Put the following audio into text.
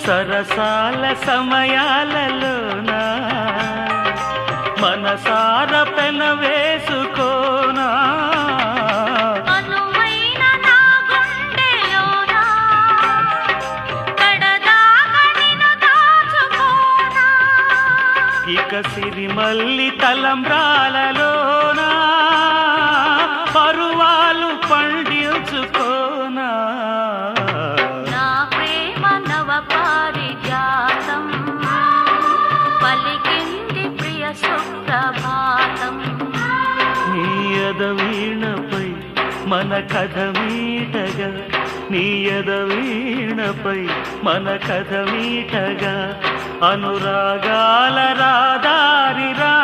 సరసాల సమయాలలోనా మనసార పెన వేసుకోనా అనువైన నా గుండెలోనా కడదాకా నిన్ను దాచుకోనా ఇక సిరిమల్లి తలంబ్రాలలోనా పరువాలు పండించుకోనా నా ప్రేమ నవ పారిజాతం పలికింది ప్రియ సుప్రభాతం నీయద వీణపై మన కథ మీటగా నీయద వీణపై మన కథ మీటగా అనురాగాల రాదారి రా